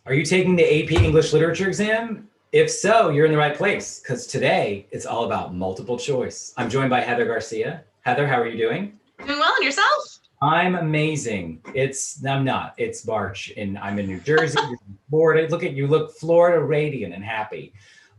Are you taking the AP English Literature exam? If so, you're in the right place because today it's all about multiple choice. I'm joined by Heather Garcia. Heather, how are you doing? Doing well, and yourself? I'm amazing. I'm not. It's March, and I'm in New Jersey, you're in Florida. Look at you, look Florida radiant and happy.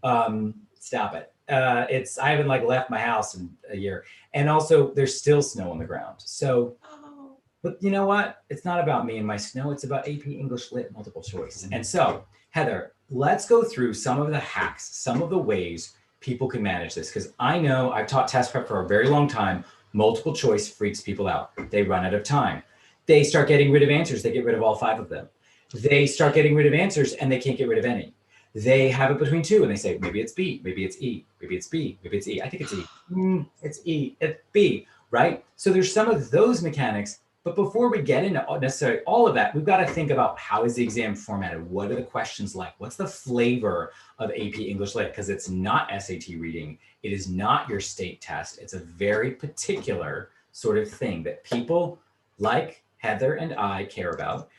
Stop it. I haven't like left my house in a year, and also there's still snow on the ground. So Oh. but you know what? It's not about me and my snow. It's about AP English Lit multiple choice. And so, Heather, let's go through some of the hacks, some of the ways people can manage this. Because I know I've taught test prep for a very long time. Multiple choice freaks people out. They run out of time. They start getting rid of answers. They get rid of all 5 of them. They start getting rid of answers and they can't get rid of any. They have it between 2 and they say, maybe it's B, maybe it's E, maybe it's B, maybe it's E. I think it's E. It's E, it's B, right? So there's some of those mechanics. But before we get into necessarily all of that, we've got to think about how is the exam formatted? What are the questions like? What's the flavor of AP English Lit? Because it's not SAT reading. It is not your state test. It's a very particular sort of thing that people like Heather and I care about.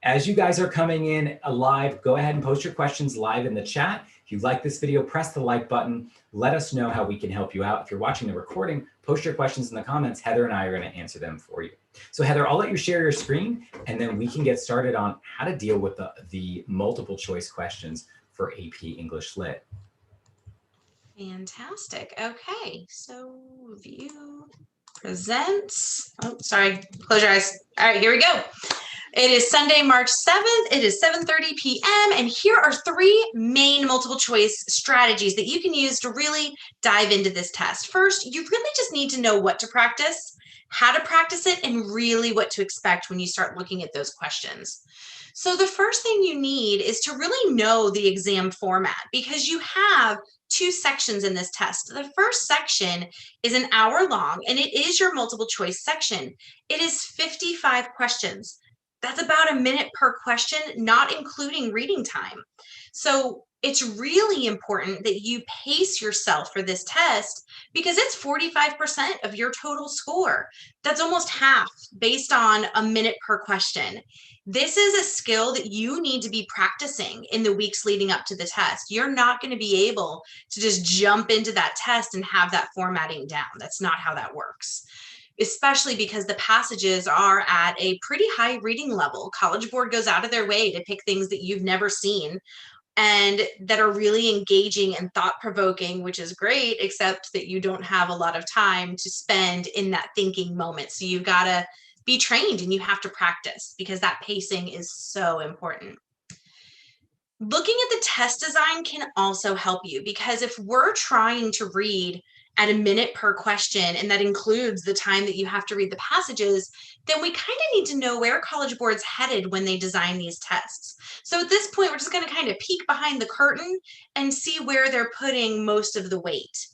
As you guys are coming in live, go ahead and post your questions live in the chat. If you like this video, press the like button. Let us know how we can help you out. If you're watching the recording, post your questions in the comments. Heather and I are going to answer them for you. So Heather, I'll let you share your screen and then we can get started on how to deal with the multiple choice questions for AP English Lit. Fantastic. Okay, so view, presents. Oh, sorry, close your eyes. All right, here we go. It is Sunday, March 7th. It is 7:30 p.m. And here are 3 main multiple choice strategies that you can use to really dive into this test. First, you really just need to know what to practice, how to practice it, and really what to expect when you start looking at those questions. So the first thing you need is to really know the exam format because you have 2 sections in this test. The first section is an hour long and it is your multiple choice section. It is 55 questions. That's about a minute per question, not including reading time. So it's really important that you pace yourself for this test because it's 45% of your total score. That's almost half based on a minute per question. This is a skill that you need to be practicing in the weeks leading up to the test. You're not going to be able to just jump into that test and have that formatting down. That's not how that works, especially because the passages are at a pretty high reading level. College Board goes out of their way to pick things that you've never seen and that are really engaging and thought-provoking, which is great, except that you don't have a lot of time to spend in that thinking moment. So you've got to be trained and you have to practice because that pacing is so important. Looking at the test design can also help you because if we're trying to read at a minute per question, and that includes the time that you have to read the passages, then we kind of need to know where College Board's headed when they design these tests. So at this point, we're just going to kind of peek behind the curtain and see where they're putting most of the weight.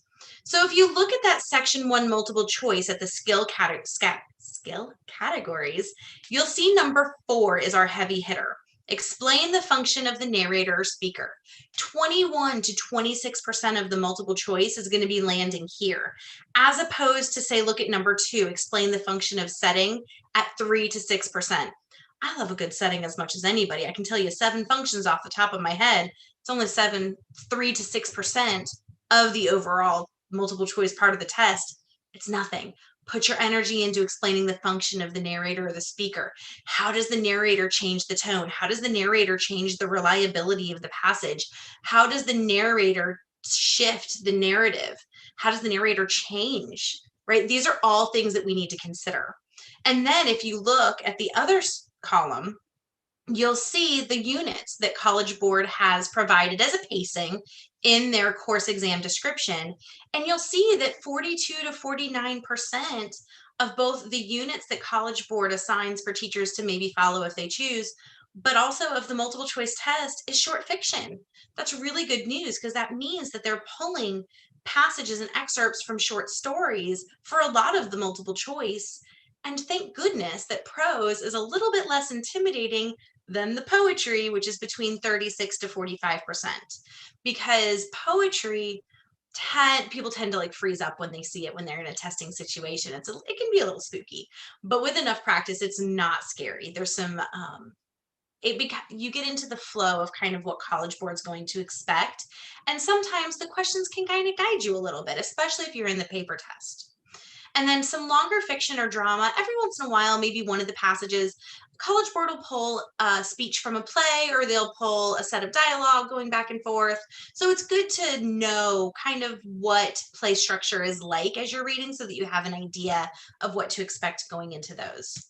So if you look at that section 1 multiple choice at the skill categories, you'll see number 4 is our heavy hitter. Explain the function of the narrator or speaker. 21 to 26% of the multiple choice is going to be landing here, as opposed to say, look at number 2, explain the function of setting at 3 to 6%. I love a good setting as much as anybody. I can tell you 7 functions off the top of my head. It's only 3 to 6% of the overall multiple choice part of the test. It's nothing. Put your energy into explaining the function of the narrator or the speaker. How does the narrator change the tone? How does the narrator change the reliability of the passage? How does the narrator shift the narrative? How does the narrator change, right? These are all things that we need to consider. And then if you look at the other column, you'll see the units that College Board has provided as a pacing in their course exam description. And you'll see that 42 to 49% of both the units that College Board assigns for teachers to maybe follow if they choose, but also of the multiple choice test is short fiction. That's really good news because that means that they're pulling passages and excerpts from short stories for a lot of the multiple choice. And thank goodness that prose is a little bit less intimidating than the poetry, which is between 36 to 45%. Because poetry, people tend to like freeze up when they see it when they're in a testing situation. It can be a little spooky, but with enough practice, it's not scary. There's some you get into the flow of kind of what College Board's going to expect. And sometimes the questions can kind of guide you a little bit, especially if you're in the paper test. And then some longer fiction or drama, every once in a while, maybe one of the passages, College Board will pull a speech from a play, or they'll pull a set of dialogue going back and forth. So it's good to know kind of what play structure is like as you're reading, so that you have an idea of what to expect going into those.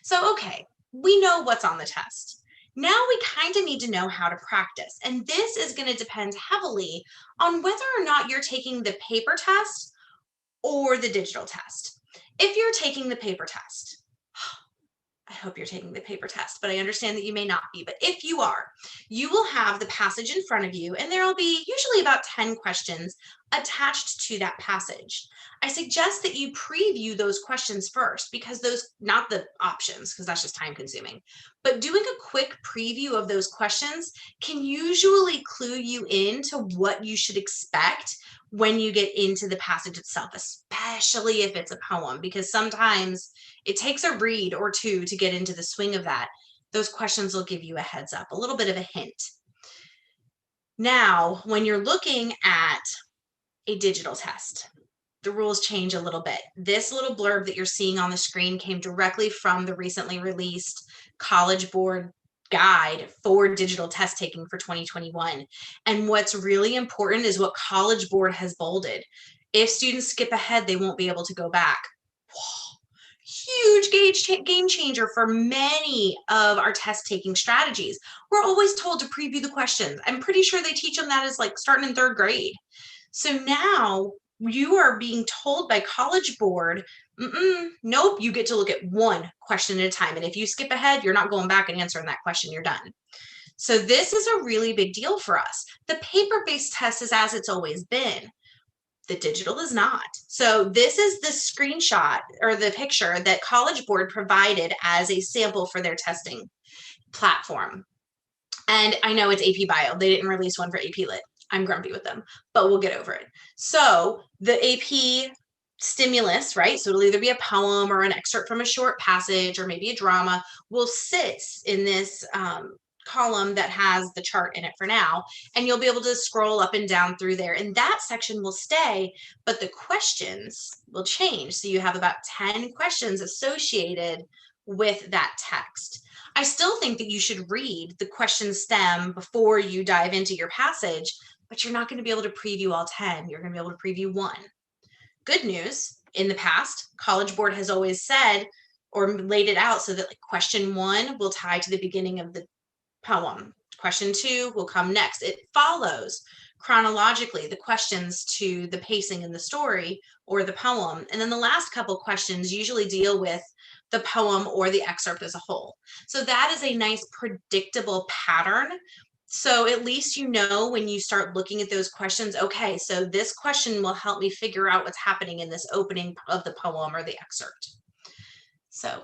So, okay, we know what's on the test. Now we kind of need to know how to practice. And this is going to depend heavily on whether or not you're taking the paper test or the digital test. If you're taking the paper test, I hope you're taking the paper test, but I understand that you may not be. But if you are, you will have the passage in front of you, and there will be usually about 10 questions attached to that passage. I suggest that you preview those questions first, because those, not the options, because that's just time consuming, but doing a quick preview of those questions can usually clue you into what you should expect when you get into the passage itself, especially if it's a poem, because sometimes it takes a read or two to get into the swing of that. Those questions will give you a heads up, a little bit of a hint. Now, when you're looking at a digital test, the rules change a little bit. This little blurb that you're seeing on the screen came directly from the recently released College Board guide for digital test taking for 2021. And what's really important is what College Board has bolded. If students skip ahead, they won't be able to go back. Huge game changer for many of our test taking strategies. We're always told to preview the questions. I'm pretty sure they teach them that as like starting in 3rd grade. So now you are being told by College Board, nope, you get to look at one question at a time. And if you skip ahead, you're not going back and answering that question, you're done. So this is a really big deal for us. The paper-based test is as it's always been. The digital is not. So this is the screenshot or the picture that College Board provided as a sample for their testing platform. And I know it's AP Bio. They didn't release one for AP Lit. I'm grumpy with them, but we'll get over it. So the AP stimulus, right? So it'll either be a poem or an excerpt from a short passage or maybe a drama, will sit in this column that has the chart in it for now, and you'll be able to scroll up and down through there, and that section will stay, but the questions will change. So you have about 10 questions associated with that text. I still think that you should read the question stem before you dive into your passage, but you're not going to be able to preview all 10. You're going to be able to preview one. Good news, in the past, College Board has always said or laid it out so that like question 1 will tie to the beginning of the poem. Question 2 will come next. It follows chronologically the questions to the pacing in the story or the poem. And then the last couple questions usually deal with the poem or the excerpt as a whole. So that is a nice predictable pattern. So at least you know when you start looking at those questions, okay, so this question will help me figure out what's happening in this opening of the poem or the excerpt. So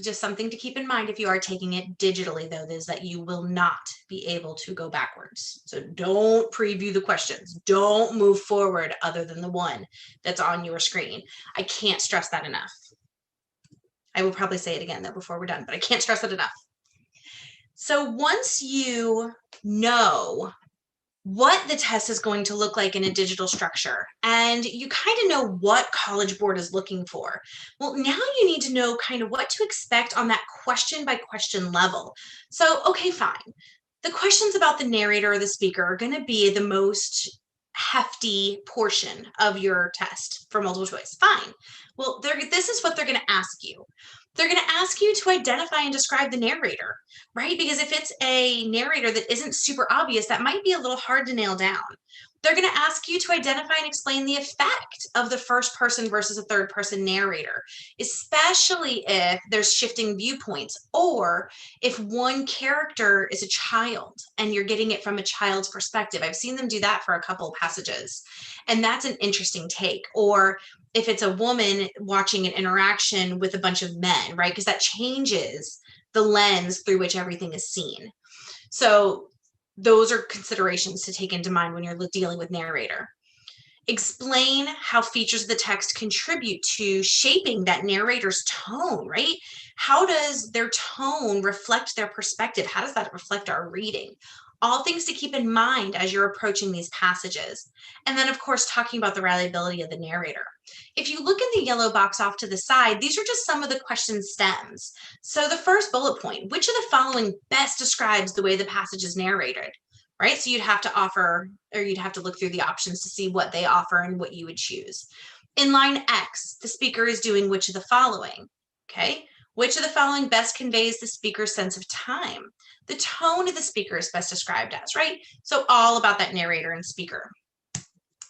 just something to keep in mind if you are taking it digitally, though, is that you will not be able to go backwards. So don't preview the questions. Don't move forward other than the one that's on your screen. I can't stress that enough. I will probably say it again, though, before we're done, but I can't stress it enough. So once you know what the test is going to look like in a digital structure, and you kind of know what College Board is looking for, well, now you need to know kind of what to expect on that question by question level. So, okay, fine. The questions about the narrator or the speaker are going to be the most hefty portion of your test for multiple choice. Fine. Well, this is what they're going to ask you. They're going to ask you to identify and describe the narrator, right? Because if it's a narrator that isn't super obvious, that might be a little hard to nail down. They're going to ask you to identify and explain the effect of the first person versus a third person narrator, especially if there's shifting viewpoints or if one character is a child and you're getting it from a child's perspective. I've seen them do that for a couple of passages, and that's an interesting take. Or if it's a woman watching an interaction with a bunch of men, right? Because that changes the lens through which everything is seen. So those are considerations to take into mind when you're dealing with narrator. Explain how features of the text contribute to shaping that narrator's tone, right? How does their tone reflect their perspective? How does that reflect our reading? All things to keep in mind as you're approaching these passages. And then, of course, talking about the reliability of the narrator. If you look in the yellow box off to the side, these are just some of the question stems. So the first bullet point, which of the following best describes the way the passage is narrated? Right? So you'd have to offer, or you'd have to look through the options to see what they offer and what you would choose. In line X, the speaker is doing which of the following? Okay. Which of the following best conveys the speaker's sense of time? The tone of the speaker is best described as, right? So all about that narrator and speaker.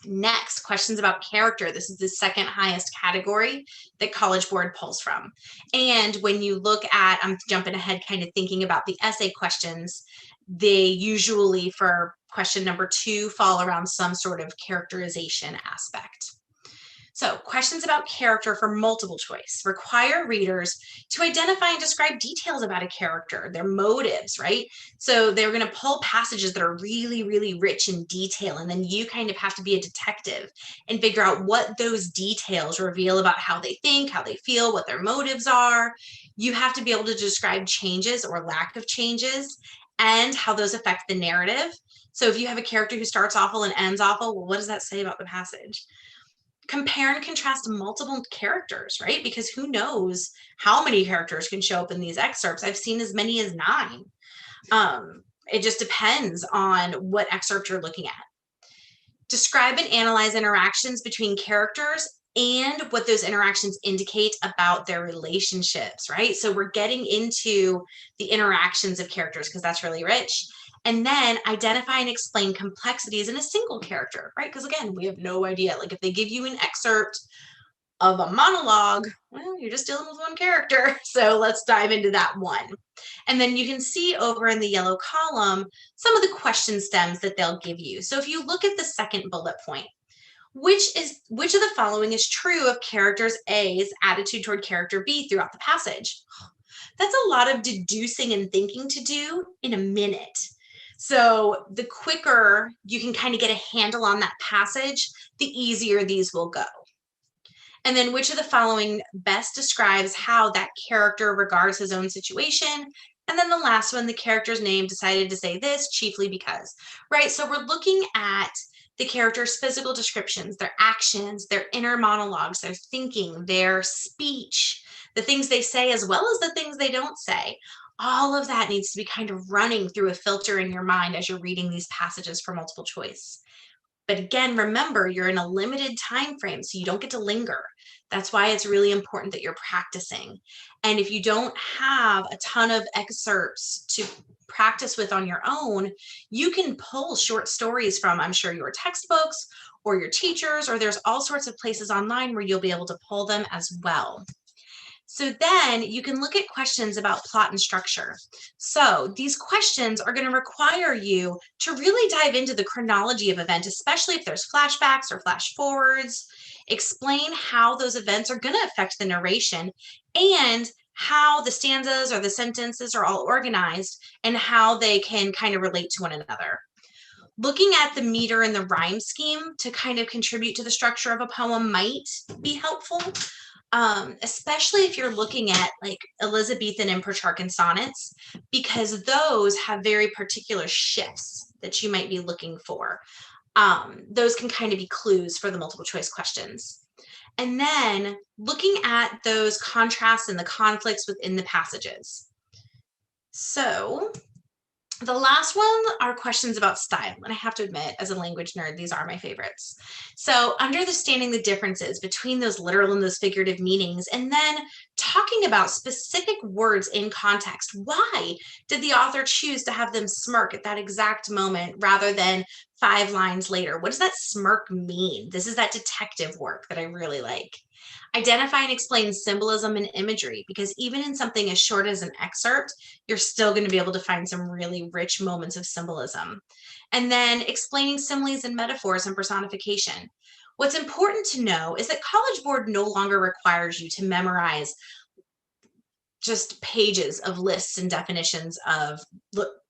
Next, questions about character. This is the second highest category that College Board pulls from. And when you look at, I'm jumping ahead, kind of thinking about the essay questions, they usually for question number 2 fall around some sort of characterization aspect. So questions about character for multiple choice require readers to identify and describe details about a character, their motives, right? So they're going to pull passages that are really, really rich in detail. And then you kind of have to be a detective and figure out what those details reveal about how they think, how they feel, what their motives are. You have to be able to describe changes or lack of changes and how those affect the narrative. So if you have a character who starts awful and ends awful, well, what does that say about the passage? Compare and contrast multiple characters, right? Because who knows how many characters can show up in these excerpts. I've seen as many as 9. It just depends on what excerpt you're looking at. Describe and analyze interactions between characters and what those interactions indicate about their relationships, right? So we're getting into the interactions of characters because that's really rich. And then identify and explain complexities in a single character, right? Because again, we have no idea. Like if they give you an excerpt of a monologue, well, you're just dealing with one character. So let's dive into that one. And then you can see over in the yellow column, some of the question stems that they'll give you. So if you look at the second bullet point, which of the following is true of characters A's attitude toward character B throughout the passage? That's a lot of deducing and thinking to do in a minute. So the quicker you can kind of get a handle on that passage, the easier these will go. And then which of the following best describes how that character regards his own situation? And then the last one, the character's name decided to say this chiefly because, right? So we're looking at the character's physical descriptions, their actions, their inner monologues, their thinking, their speech, the things they say, as well as the things they don't say. All of that needs to be kind of running through a filter in your mind as you're reading these passages for multiple choice. But again, remember, you're in a limited time frame, so you don't get to linger. That's why it's really important that you're practicing. And if you don't have a ton of excerpts to practice with on your own, you can pull short stories from, I'm sure, your textbooks or your teachers, or there's all sorts of places online where you'll be able to pull them as well. So then you can look at questions about plot and structure. So these questions are going to require you to really dive into the chronology of event, especially if there's flashbacks or flash forwards. Explain how those events are going to affect the narration and how the stanzas or the sentences are all organized and how they can kind of relate to one another. Looking at the meter and the rhyme scheme to kind of contribute to the structure of a poem might be helpful. Especially if you're looking at like Elizabethan and Petrarchan sonnets, because those have very particular shifts that you might be looking for. Those can kind of be clues for the multiple choice questions. And then looking at those contrasts and the conflicts within the passages. So the last one are questions about style. And I have to admit, as a language nerd, these are my favorites. So understanding the differences between those literal and those figurative meanings, and then talking about specific words in context. Why did the author choose to have them smirk at that exact moment rather than 5 lines later? What does that smirk mean? This is that detective work that I really like. Identify and explain symbolism and imagery, because even in something as short as an excerpt, you're still going to be able to find some really rich moments of symbolism. And then explaining similes and metaphors and personification. What's important to know is that College Board no longer requires you to memorize just pages of lists and definitions of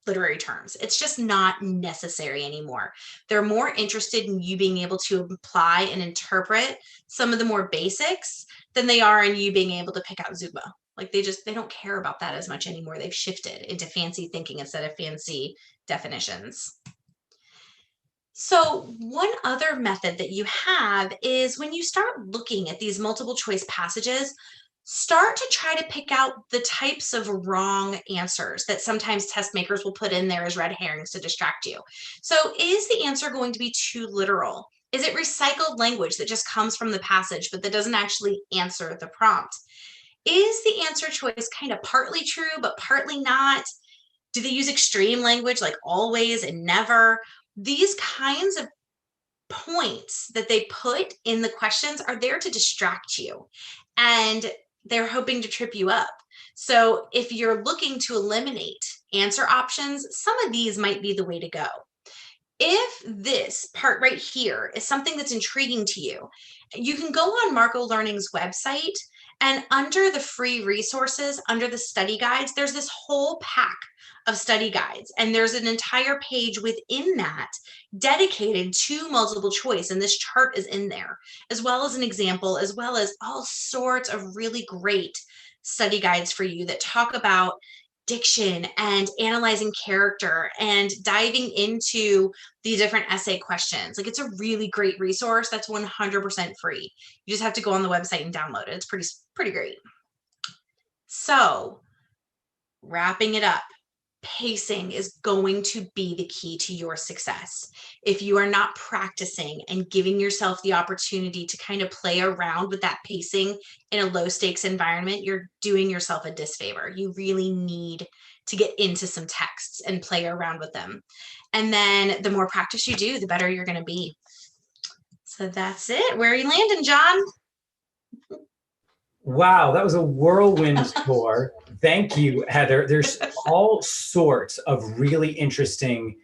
literary terms. It's just not necessary anymore. They're more interested in you being able to apply and interpret some of the more basics than they are in you being able to pick out Zuba. Like they don't care about that as much anymore. They've shifted into fancy thinking instead of fancy definitions. So one other method that you have is when you start looking at these multiple choice passages, start to try to pick out the types of wrong answers that sometimes test makers will put in there as red herrings to distract you. So is the answer going to be too literal? Is it recycled language that just comes from the passage, but that doesn't actually answer the prompt? Is the answer choice kind of partly true, but partly not? Do they use extreme language like always and never? These kinds of points that they put in the questions are there to distract you, and they're hoping to trip you up. So if you're looking to eliminate answer options, some of these might be the way to go. If this part right here is something that's intriguing to you, you can go on Marco Learning's website, and under the free resources, under the study guides, there's this whole pack of study guides. And there's an entire page within that dedicated to multiple choice. And this chart is in there, as well as an example, as well as all sorts of really great study guides for you that talk about diction and analyzing character and diving into the different essay questions. Like it's a really great resource that's 100% free. You just have to go on the website and download it. It's pretty great. So wrapping it up, pacing is going to be the key to your success. If you are not practicing and giving yourself the opportunity to kind of play around with that pacing in a low stakes environment, you're doing yourself a disfavor. You really need to get into some texts and play around with them. And then the more practice you do, the better you're going to be. So that's it. Where are you landing, John? Wow, that was a whirlwind tour. Thank you, Heather. There's all sorts of really interesting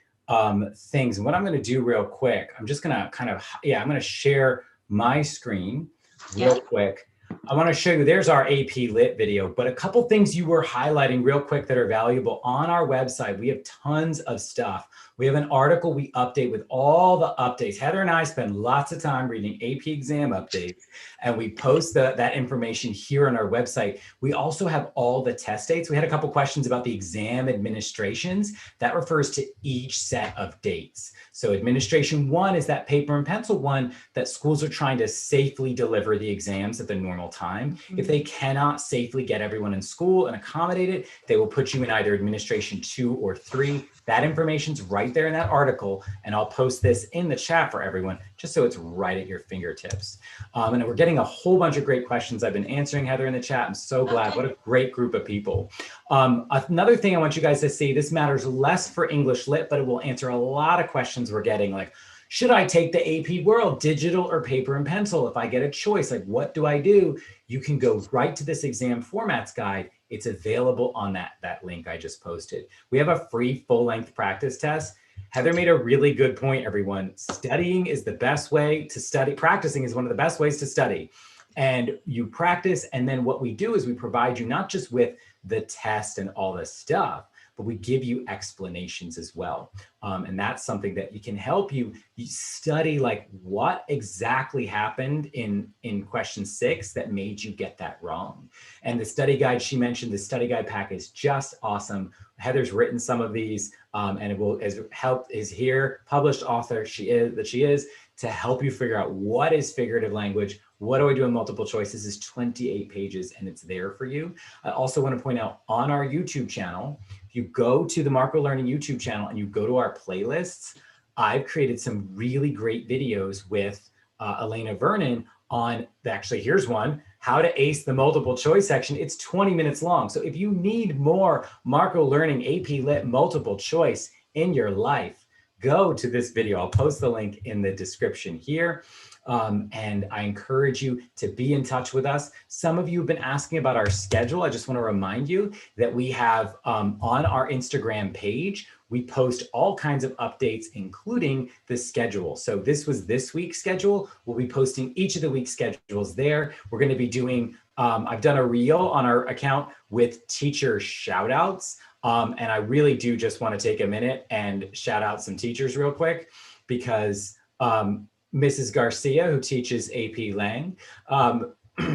things. And what I'm going to do real quick, I'm just going to I'm going to share my screen real quick. I want to show you, there's our AP Lit video, but a couple things you were highlighting real quick that are valuable on our website. We have tons of stuff. We have an article we update with all the updates. Heather and I spend lots of time reading AP exam updates, and we post that information here on our website. We also have all the test dates. We had a couple questions about the exam administrations. That refers to each set of dates. So administration 1 is that paper and pencil one that schools are trying to safely deliver the exams at the normal time. If they cannot safely get everyone in school and accommodate it, they will put you in either administration 2 or 3. That information's right there in that article, and I'll post this in the chat for everyone, just so it's right at your fingertips. And we're getting a whole bunch of great questions I've been answering, Heather, in the chat. I'm so glad. Okay. What a great group of people. Another thing I want you guys to see, this matters less for English Lit, but it will answer a lot of questions we're getting, like, should I take the AP World, digital or paper and pencil? If I get a choice, like, what do I do? You can go right to this exam formats guide. It's available on that link I just posted. We have a free full-length practice test. Heather made a really good point, everyone. Studying is the best way to study. Practicing is one of the best ways to study. And you practice, and then what we do is we provide you not just with the test and all this stuff, but we give you explanations as well. And that's something that can help you study, like, what exactly happened in question 6 that made you get that wrong. And the study guide she mentioned, the study guide pack is just awesome. Heather's written some of these, and it will is here, published author she is, to help you figure out what is figurative language. What do I do in multiple choice? This is 28 pages, and it's there for you. I also want to point out, on our YouTube channel, if you go to the Marco Learning YouTube channel and you go to our playlists, I've created some really great videos with Elena Vernon on, actually, here's one, how to ace the multiple choice section. It's 20 minutes long. So if you need more Marco Learning AP Lit multiple choice in your life, go to this video. I'll post the link in the description here. And I encourage you to be in touch with us. Some of you have been asking about our schedule. I just want to remind you that we have on our Instagram page, we post all kinds of updates, including the schedule. So this was this week's schedule. We'll be posting each of the week's schedules there. We're going to be doing I've done a reel on our account with teacher shout outs. And I really do just want to take a minute and shout out some teachers real quick, because Mrs. Garcia, who teaches AP Lang,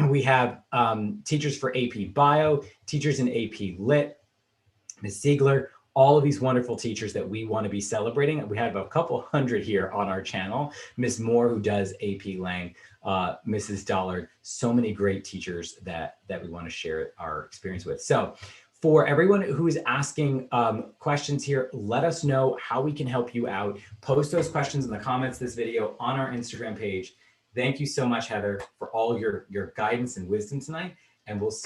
we have teachers for AP Bio, teachers in AP Lit, Ms. Ziegler, all of these wonderful teachers that we want to be celebrating. We have a couple hundred here on our channel. Ms. Moore, who does AP Lang, Mrs. Dollard, so many great teachers that we want to share our experience with. So for everyone who is asking questions here, let us know how we can help you out. Post those questions in the comments of this video on our Instagram page. Thank you so much, Heather, for all your guidance and wisdom tonight. And we'll see